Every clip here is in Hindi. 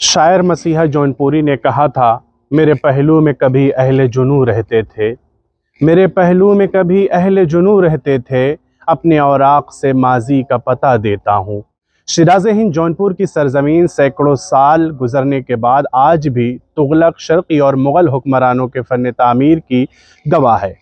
शायर मसीहा जौनपुरी ने कहा था, मेरे पहलू में कभी अहले जुनू रहते थे, मेरे पहलू में कभी अहले जुनू रहते थे, अपने औराक से माजी का पता देता हूँ। शिराज़ हिंद जौनपुर की सरजमीन सैकड़ों साल गुजरने के बाद आज भी तुगलक, शर्क़ी और मुग़ल हुक्मरानों के फ़न तामीर की गवाह है।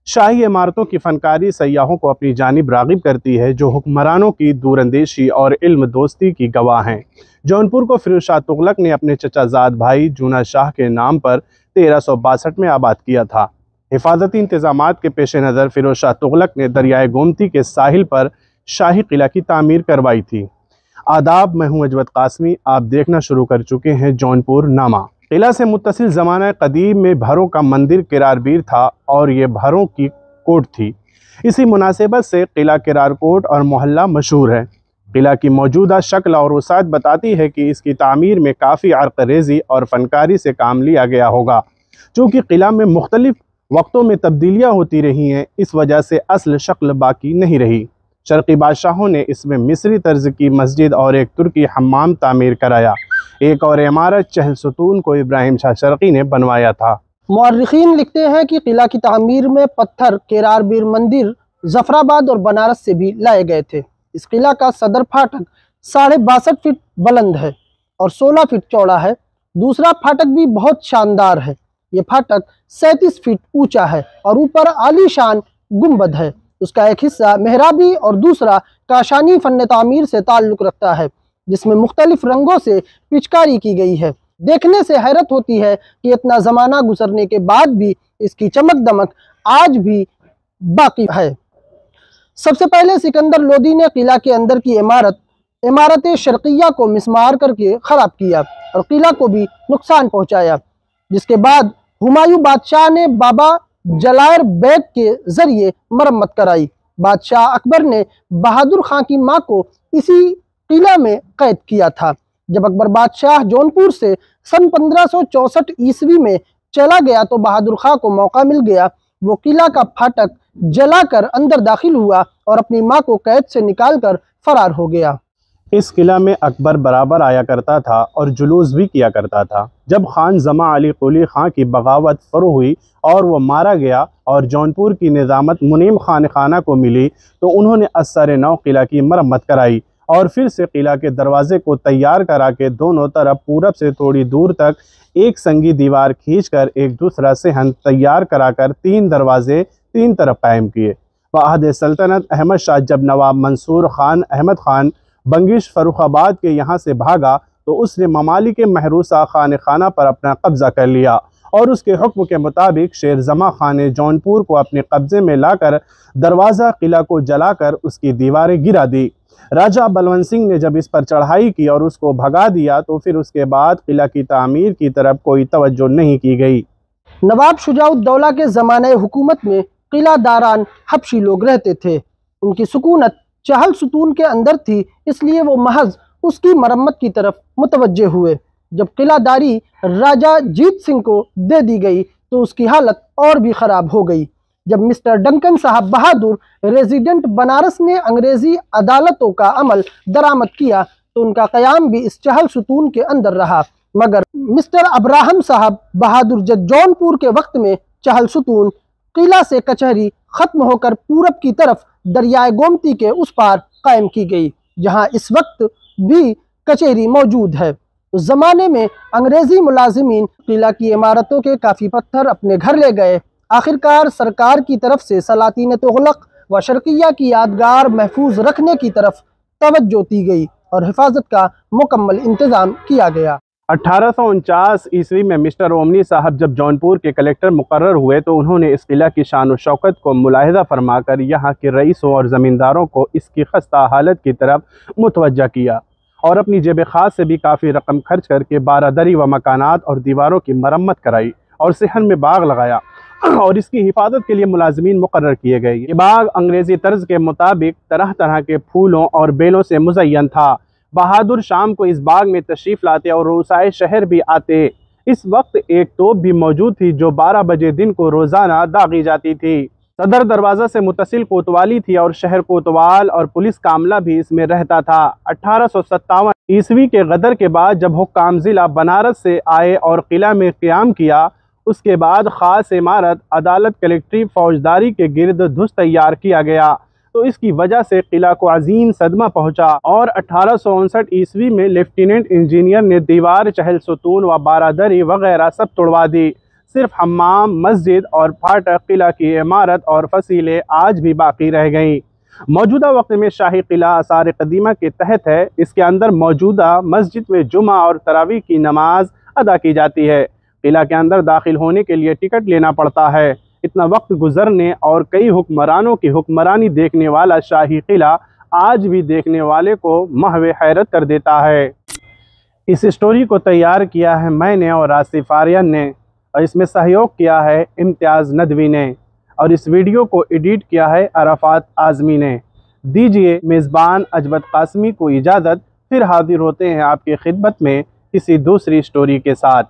शाही इमारतों की फ़नकारी सयाहों को अपनी जानिब राग़िब करती है, जो हुक्मरानों की दूरंदेशी और इल्म दोस्ती की गवाह हैं। जौनपुर को फिरोज शाह तुगलक ने अपने चचाजाद भाई जूना शाह के नाम पर 1362 में आबाद किया था। हिफाजती इंतज़ामात के पेश नज़र फिरोज शाह तुगलक ने दरियाए गोमती के साहिल पर शाही किला की तामीर करवाई थी। आदाब, मैं हूँ अजवद कासमी। आप देखना शुरू कर चुके हैं जौनपुर नामा। किला से मुत्तसिल ज़माना कदीम में भरों का मंदिर किरारबीर था और ये भरों की कोट थी। इसी मुनासिबत से किला किरारकोट और मोहल्ला मशहूर है। किला की मौजूदा शक्ल और वसाअत बताती है कि इसकी तामीर में काफ़ी अर्क़-रेज़ी और फ़नकारी से काम लिया गया होगा। चूँकि किला में मुख्तलिफ़ वक्तों में तब्दीलियाँ होती रही हैं, इस वजह से असल शक्ल बाकी नहीं रही। शर्क़ी बादशाहों ने इसमें मिस्री तर्ज की मस्जिद और एक तुर्की हम्माम तामीर कराया। एक और इमारत चहल सुतून को इब्राहिम शाह शर्क़ी ने बनवाया था। मुअर्रिख़ीन लिखते हैं कि किला की तामीर में पत्थर, किरारबीर मंदिर ज़फ़राबाद और बनारस से भी लाए गए थे। इस किला का सदर फाटक 62.5 फीट बुलंद है और 16 फीट चौड़ा है। दूसरा फाटक भी बहुत शानदार है। ये फाटक 37 फीट ऊंचा है और ऊपर आलीशान गुंबद है। उसका एक हिस्सा मेहराबी और दूसरा काशानी फन तामीर से ताल्लुक़ रखता है, जिसमें मुख्तलिफ रंगों से पिचकारी की गई है। देखने से हैरत होती है कि इतना ज़माना गुजरने के बाद भी इसकी चमक दमक आज भी बाकी है। सबसे पहले सिकंदर लोदी ने किला के अंदर की इमारत शर्क़िया को मिस्मार करके ख़राब किया और किला को भी नुकसान पहुँचाया, जिसके बाद हुमायूं बादशाह ने बाबा जलायर बेग के ज़रिए मरम्मत कराई। बादशाह अकबर ने बहादुर खां की माँ को इसी किला में कैद किया था। जब अकबर बादशाह जौनपुर से सन 1564 ईस्वी में चला गया तो बहादुर खां को मौका मिल गया। वो किला का फाटक जलाकर अंदर दाखिल हुआ और अपनी माँ को कैद से निकालकर फरार हो गया। इस किला में अकबर बराबर आया करता था और जुलूस भी किया करता था। जब खान जमा अली कुली खां की बगावत फरो हुई और वो मारा गया और जौनपुर की निज़ामत मुनीम खान खाना को मिली, तो उन्होंने असर नौ किला की मरम्मत कराई और फिर से किला के दरवाजे को तैयार करा के दोनों तरफ पूरब से थोड़ी दूर तक एक संगी दीवार खींचकर एक दूसरा सेहन तैयार कराकर 3 दरवाजे 3 तरफ कायम किए। वअहद सल्तनत अहमद शाह जब नवाब मंसूर खान अहमद खान बंगिश फर्रुखाबाद के यहाँ से भागा तो उसने ममालिक महरूसा खान खाना पर अपना कब्ज़ा कर लिया और उसके हुक्म के मुताबिक शेर जमा खान ने जौनपुर को अपने कब्ज़े में लाकर दरवाज़ा किला को जलाकर उसकी दीवारें गिरा दी। राजा बलवंत सिंह ने जब इस पर चढ़ाई की और उसको भगा दिया तो फिर उसके बाद किला की तामीर की तरफ कोई तवज्जो नहीं की गई। नवाब शुजाउद्दौला के ज़माने हुकूमत में किला दारान हबशी लोग रहते थे। उनकी सुकूनत चहल सुतून के अंदर थी, इसलिए वो महज उसकी मरम्मत की तरफ मुतवज्जे हुए। जब किलादारी राजा जीत सिंह को दे दी गई तो उसकी हालत और भी ख़राब हो गई। जब मिस्टर डंकन साहब बहादुर रेजिडेंट बनारस ने अंग्रेज़ी अदालतों का अमल दरामद किया तो उनका क़याम भी इस चहल सुतून के अंदर रहा। मगर मिस्टर अब्राहम साहब बहादुर जब जौनपुर के वक्त में चहल सुतून किला से कचहरी ख़त्म होकर पूरब की तरफ दरियाए गोमती के उस पार कायम की गई, जहां इस वक्त भी कचहरी मौजूद है। उस ज़माने में अंग्रेज़ी मुलाजिमीन किला की इमारतों के काफ़ी पत्थर अपने घर ले गए। आखिरकार सरकार की तरफ से सलातीन तुगलक व शर्क़िया की यादगार महफूज रखने की तरफ तवज्जो दी गई और हिफाजत का मुकम्मल इंतज़ाम किया गया। 1849 ईस्वी में मिस्टर ओमनी साहब जब जौनपुर के कलेक्टर मुकर्रर हुए तो उन्होंने इस किला की शान व शौकत को मुलाहिज़ा फरमाकर यहाँ के रईसों और ज़मींदारों को इसकी खस्ता हालत की तरफ मुतवज्जा किया और अपनी जेब ख़ास से भी काफ़ी रकम खर्च करके 12 दरी व मकानात और दीवारों की मरम्मत कराई और सेहन में बाग लगाया और इसकी हिफाजत के लिए मुलाजमीन मुकर्रर किए गए। ये बाग अंग्रेज़ी तर्ज के मुताबिक तरह तरह के फूलों और बेलों से मुज़य्यन था। बहादुर शाम को इस बाग में तशरीफ़ लाते और रोसाए शहर भी आते। इस वक्त एक तोप भी मौजूद थी जो 12 बजे दिन को रोज़ाना दागी जाती थी। सदर दरवाज़ा से मुतसिल कोतवाली थी और शहर कोतवाल और पुलिस कामला भी इसमें रहता था। 1857 ईसवी के गदर के बाद जब हुक्काम ज़िला बनारस से आए और किला में क़याम किया, उसके बाद ख़ास इमारत, अदालत, कलेक्ट्री, फौजदारी के गिर्द धुस तैयार किया गया। तो इसकी वजह से किला को अजीम सदमा पहुंचा और 1859 ईस्वी में लेफ्टिनेंट इंजीनियर ने दीवार, चहल सुतून व बारादरी वगैरह सब तोड़वा दी। सिर्फ हम्माम, मस्जिद और फाटक, किला की इमारत और फसीलें आज भी बाकी रह गईं। मौजूदा वक्त में शाही किला आसार कदीमा के तहत है। इसके अंदर मौजूदा मस्जिद में जुमा और तरावी की नमाज अदा की जाती है। किला के अंदर दाखिल होने के लिए टिकट लेना पड़ता है। इतना वक्त गुजरने और कई हुक्मरानों की हुक्मरानी देखने वाला शाही किला आज भी देखने वाले को महवे हैरत कर देता है। इस स्टोरी को तैयार किया है मैंने और आसिफ आर्यन ने, और इसमें सहयोग किया है इम्तियाज़ नदवी ने, और इस वीडियो को एडिट किया है अरफात आज़मी ने। दीजिए मेज़बान अजबत कासमी को इजाज़त। फिर हाजिर होते हैं आपकी खिदमत में किसी दूसरी स्टोरी के साथ।